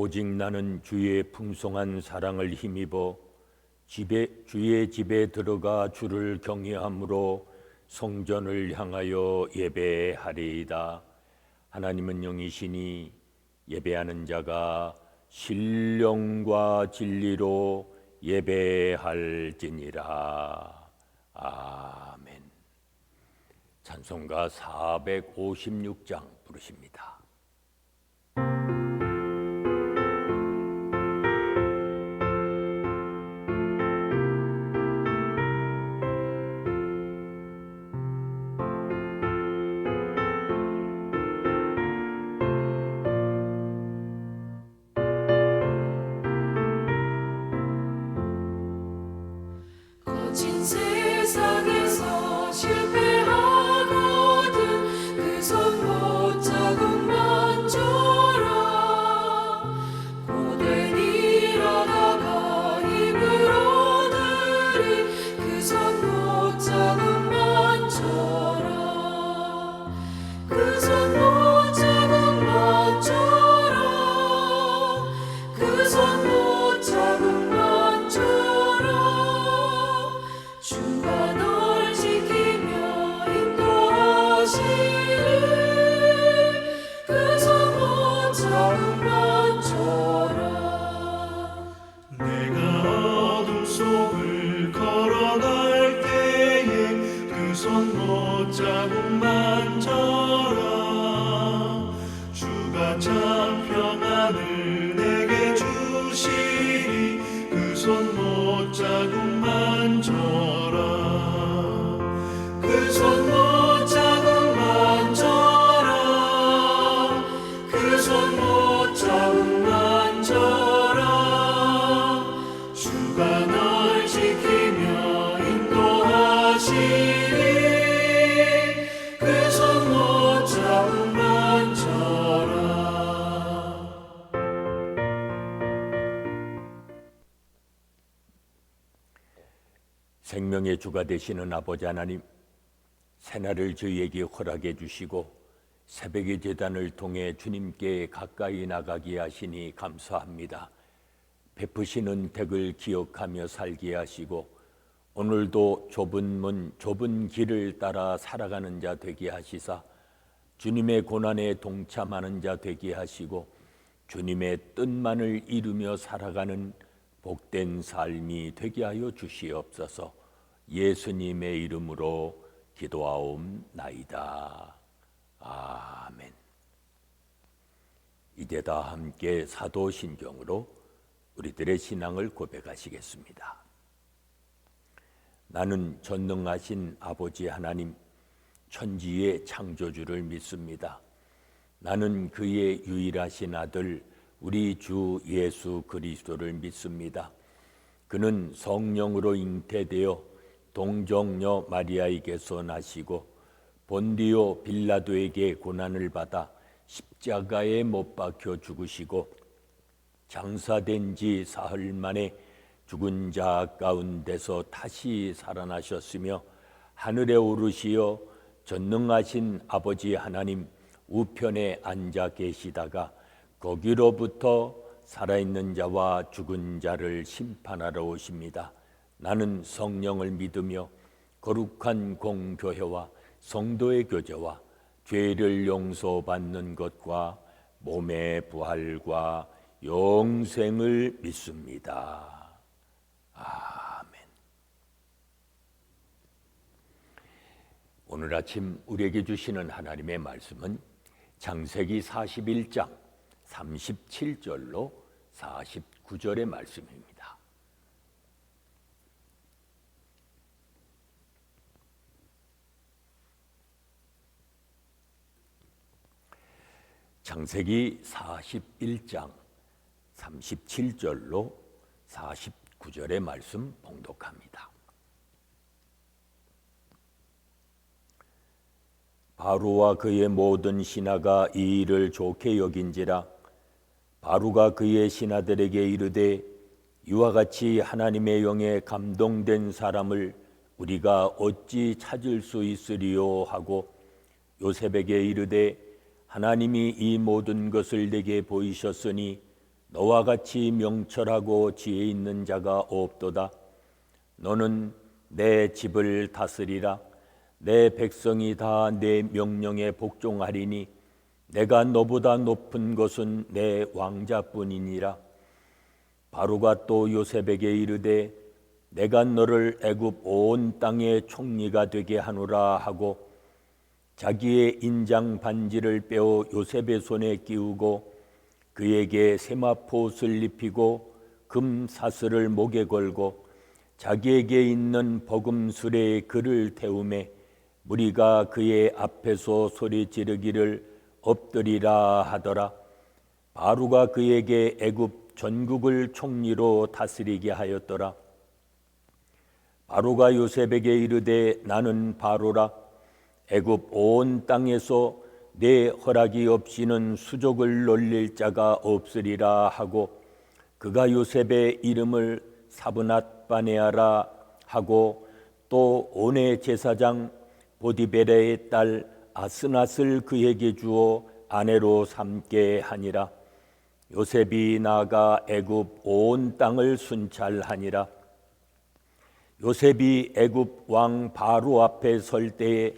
오직 나는 주의 풍성한 사랑을 힘입어 주의 집에 들어가 주를 경외함으로 성전을 향하여 예배하리이다. 하나님은 영이시니 예배하는 자가 신령과 진리로 예배할지니라. 아멘. 찬송가 456장 부르십니다. 거친 세상에서 실패하거든 그 손 못자국만 줘라. 고된 일하다가 힘을 얻으리 그 손 못자국만 줘라. 그 손 못자국만 줘라. 그 손 못자국만 줘라. 주가 널 지키며 인도하시리 그 손 못자국만 줘라. 내가 어둠 속을 걸어갈 때에 그 손 못자국만 져라. 주가 참 평안을 내게 주시리 그 손 못자국만 져라. 그 손 못자국만 져라. 그 손 못자국만 져라. 주가 널 지키며 인도하시리 그 손 못자국만 져라. 생명의 주가 되시는 아버지 하나님, 새날을 저희에게 허락해 주시고 새벽의 제단을 통해 주님께 가까이 나가게 하시니 감사합니다. 베푸시는 덕을 기억하며 살게 하시고 오늘도 좁은 문 좁은 길을 따라 살아가는 자 되게 하시사 주님의 고난에 동참하는 자 되게 하시고 주님의 뜻만을 이루며 살아가는 복된 삶이 되게 하여 주시옵소서. 예수님의 이름으로 기도하옵나이다. 아멘. 이제 다 함께 사도신경으로 우리들의 신앙을 고백하시겠습니다. 나는 전능하신 아버지 하나님, 천지의 창조주를 믿습니다. 나는 그의 유일하신 아들 우리 주 예수 그리스도를 믿습니다. 그는 성령으로 잉태되어 동정녀 마리아에게서 나시고 본디오 빌라도에게 고난을 받아 십자가에 못 박혀 죽으시고 장사된 지 사흘 만에 죽은 자 가운데서 다시 살아나셨으며 하늘에 오르시어 전능하신 아버지 하나님 우편에 앉아 계시다가 거기로부터 살아있는 자와 죽은 자를 심판하러 오십니다. 나는 성령을 믿으며 거룩한 공교회와 성도의 교제와 죄를 용서받는 것과 몸의 부활과 영생을 믿습니다. 아멘. 오늘 아침 우리에게 주시는 하나님의 말씀은 창세기 41장 37절로 49절의 말씀입니다. 창세기 41장 37절로 49절의 말씀 봉독합니다. 바로와 그의 모든 신하가 이 일을 좋게 여긴지라. 바로가 그의 신하들에게 이르되 이와 같이 하나님의 영에 감동된 사람을 우리가 어찌 찾을 수 있으리요 하고 요셉에게 이르되 하나님이 이 모든 것을 내게 보이셨으니 너와 같이 명철하고 지혜 있는 자가 없도다. 너는 내 집을 다스리라. 내 백성이 다 내 명령에 복종하리니 내가 너보다 높은 것은 내 왕자뿐이니라. 바로가 또 요셉에게 이르되 내가 너를 애굽 온 땅의 총리가 되게 하노라 하고 자기의 인장 반지를 빼어 요셉의 손에 끼우고 그에게 세마포옷을 입히고 금 사슬을 목에 걸고 자기에게 있는 버금술에 그를 태우매 무리가 그의 앞에서 소리 지르기를 엎드리라 하더라. 바로가 그에게 애굽 전국을 총리로 다스리게 하였더라. 바로가 요셉에게 이르되 나는 바로라. 애굽 온 땅에서 내 허락이 없이는 수족을 놀릴 자가 없으리라 하고 그가 요셉의 이름을 사브낫바네아라 하고 또 온의 제사장 보디베레의 딸 아스낫을 그에게 주어 아내로 삼게 하니라. 요셉이 나아가 애굽 온 땅을 순찰하니라. 요셉이 애굽 왕 바로 앞에 설 때에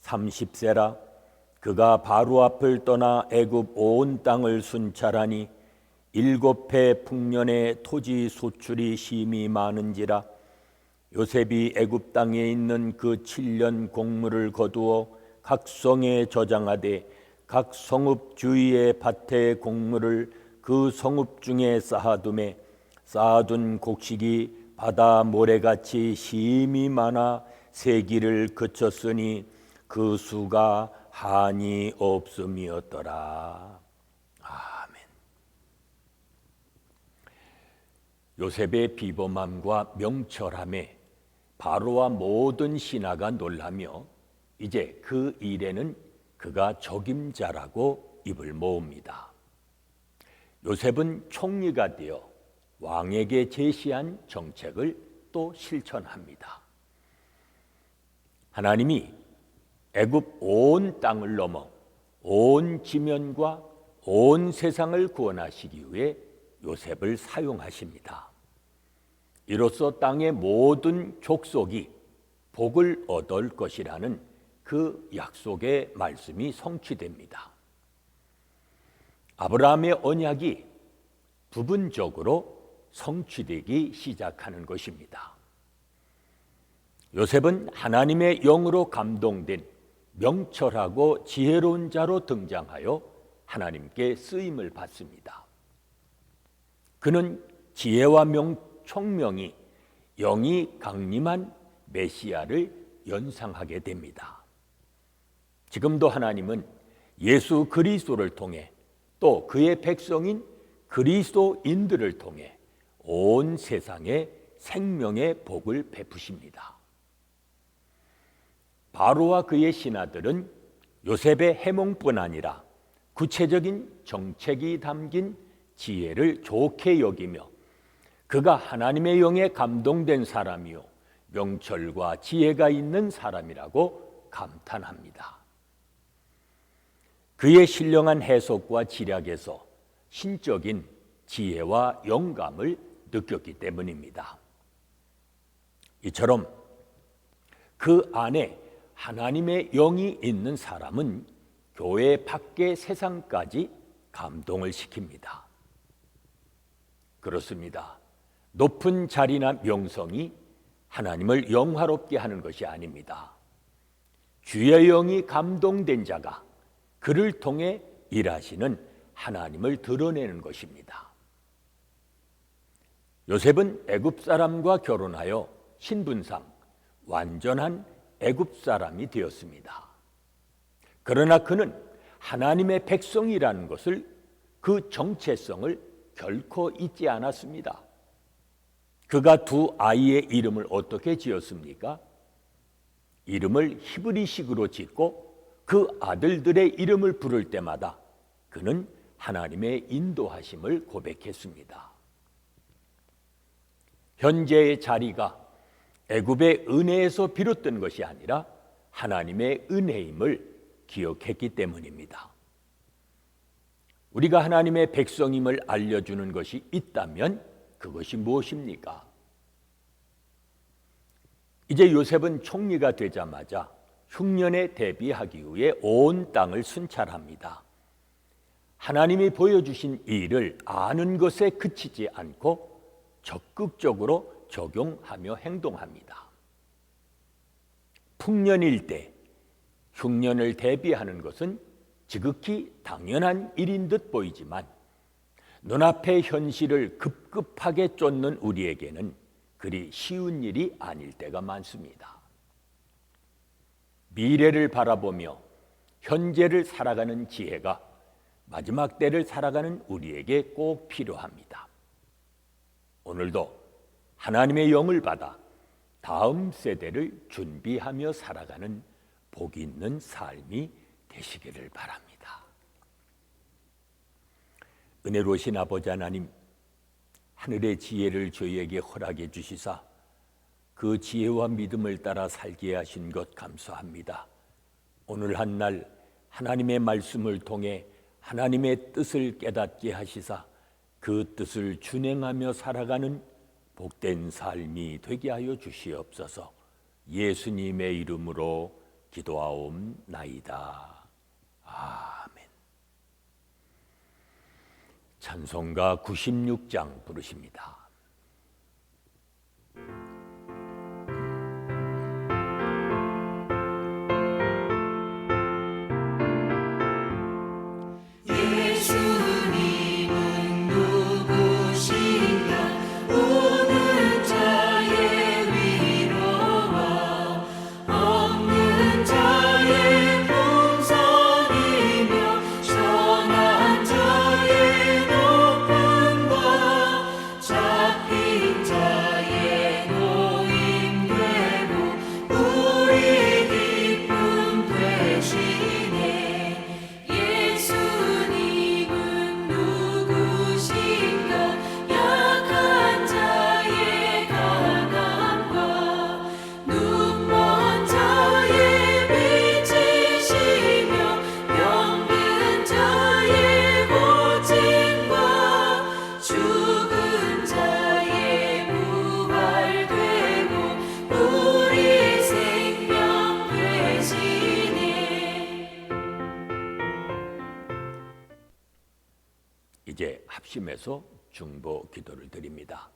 30세라. 그가 바로 앞을 떠나 애굽 온 땅을 순찰하니 7해 풍년에 토지 소출이 심히 많은지라. 요셉이 애굽 땅에 있는 그 7년 곡물을 거두어 각 성에 저장하되 각 성읍 주위의 밭의 곡물을 그 성읍 중에 쌓아두매 쌓아둔 곡식이 바다 모래같이 심히 많아 세기를 그쳤으니 그 수가 한이 없음이었더라. 아멘. 요셉의 비범함과 명철함에 바로와 모든 신하가 놀라며 이제 그 일에는 그가 적임자라고 입을 모읍니다. 요셉은 총리가 되어 왕에게 제시한 정책을 또 실천합니다. 하나님이 애굽 온 땅을 넘어 온 지면과 온 세상을 구원하시기 위해 요셉을 사용하십니다. 이로써 땅의 모든 족속이 복을 얻을 것이라는 그 약속의 말씀이 성취됩니다. 아브라함의 언약이 부분적으로 성취되기 시작하는 것입니다. 요셉은 하나님의 영으로 감동된 명철하고 지혜로운 자로 등장하여 하나님께 쓰임을 받습니다. 그는 지혜와 총명이 영이 강림한 메시아를 연상하게 됩니다. 지금도 하나님은 예수 그리스도를 통해 또 그의 백성인 그리스도인들을 통해 온 세상에 생명의 복을 베푸십니다. 바로와 그의 신하들은 요셉의 해몽뿐 아니라 구체적인 정책이 담긴 지혜를 좋게 여기며 그가 하나님의 영에 감동된 사람이요 명철과 지혜가 있는 사람이라고 감탄합니다. 그의 신령한 해석과 지략에서 신적인 지혜와 영감을 느꼈기 때문입니다. 이처럼 그 안에 하나님의 영이 있는 사람은 교회 밖의 세상까지 감동을 시킵니다. 그렇습니다. 높은 자리나 명성이 하나님을 영화롭게 하는 것이 아닙니다. 주의 영이 감동된 자가 그를 통해 일하시는 하나님을 드러내는 것입니다. 요셉은 애굽 사람과 결혼하여 신분상 완전한 애굽 사람이 되었습니다. 그러나 그는 하나님의 백성이라는 것을 그 정체성을 결코 잊지 않았습니다. 그가 두 아이의 이름을 어떻게 지었습니까? 이름을 히브리식으로 짓고 그 아들들의 이름을 부를 때마다 그는 하나님의 인도하심을 고백했습니다. 현재의 자리가 애굽의 은혜에서 비롯된 것이 아니라 하나님의 은혜임을 기억했기 때문입니다. 우리가 하나님의 백성임을 알려주는 것이 있다면 그것이 무엇입니까? 이제 요셉은 총리가 되자마자 흉년에 대비하기 위해 온 땅을 순찰합니다. 하나님이 보여주신 일을 아는 것에 그치지 않고 적극적으로 적용하며 행동합니다. 풍년일 때 흉년을 대비하는 것은 지극히 당연한 일인 듯 보이지만 눈앞의 현실을 급급하게 쫓는 우리에게는 그리 쉬운 일이 아닐 때가 많습니다. 미래를 바라보며 현재를 살아가는 지혜가 마지막 때를 살아가는 우리에게 꼭 필요합니다. 오늘도 하나님의 영을 받아 다음 세대를 준비하며 살아가는 복 있는 삶이 되시기를 바랍니다. 은혜로우신 아버지 하나님, 하늘의 지혜를 저희에게 허락해 주시사 그 지혜와 믿음을 따라 살게 하신 것 감사합니다. 오늘 한 날 하나님의 말씀을 통해 하나님의 뜻을 깨닫게 하시사 그 뜻을 준행하며 살아가는 복된 삶이 되게 하여 주시옵소서. 예수님의 이름으로 기도하옵나이다. 아멘. 찬송가 96장 부르십니다. 예수님은 누구신가 우는 자의 위로와 없는 자의 풍성이며 전한 자의 높음과 잡힌 자의 노임 되고 우리 기쁨 되시네. 예수님은 누구신가 약한 자의 강함과 눈먼 자의 빛이시며 병든 자의 고침과 죽은 자의 부활되고 우리 생명 되시네. 이제 합심해서 중보 기도를 드립니다.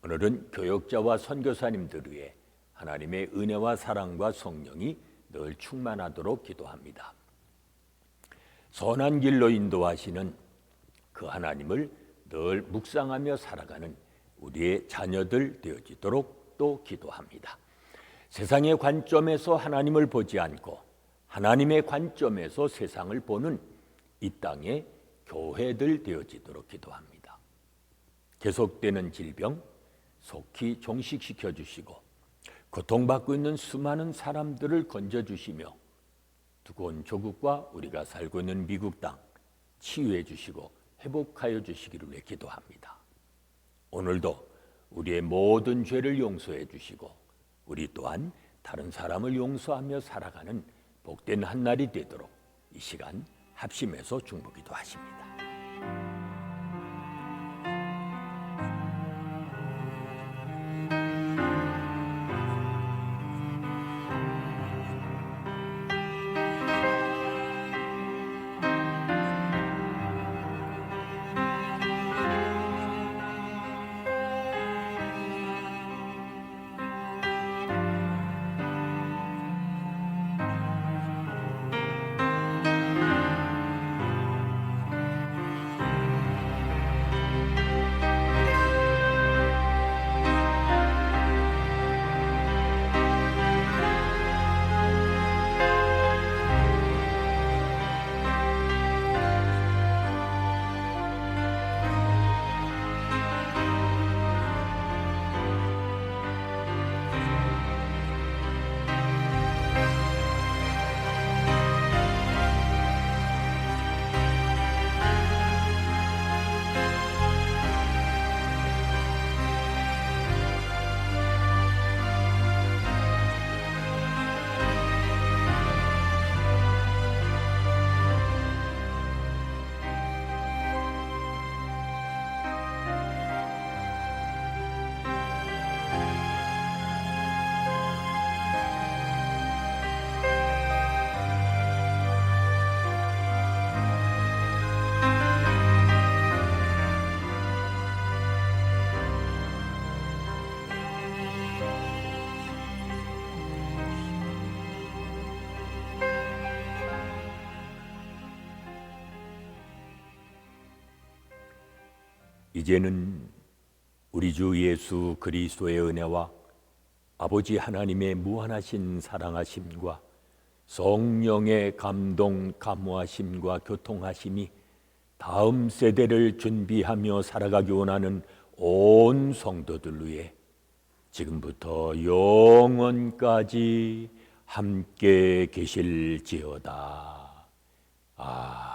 오늘은 교역자와 선교사님들 위해 하나님의 은혜와 사랑과 성령이 늘 충만하도록 기도합니다. 선한 길로 인도하시는 그 하나님을 늘 묵상하며 살아가는 우리의 자녀들 되어지도록 또 기도합니다. 세상의 관점에서 하나님을 보지 않고 하나님의 관점에서 세상을 보는 이 땅의 교회들 되어지도록 기도합니다. 계속되는 질병 속히 종식시켜 주시고 고통받고 있는 수많은 사람들을 건져주시며 두꺼운 조국과 우리가 살고 있는 미국 땅 치유해 주시고 회복하여 주시기를 위해 기도합니다. 오늘도 우리의 모든 죄를 용서해 주시고 우리 또한 다른 사람을 용서하며 살아가는 복된 한날이 되도록 이 시간 합심해서 중보기도 하십니다. 이제는 우리 주 예수 그리스도의 은혜와 아버지 하나님의 무한하신 사랑하심과 성령의 감동 감화심과 교통하심이 다음 세대를 준비하며 살아가기 원하는 온 성도들 위해 지금부터 영원까지 함께 계실지어다. 아멘.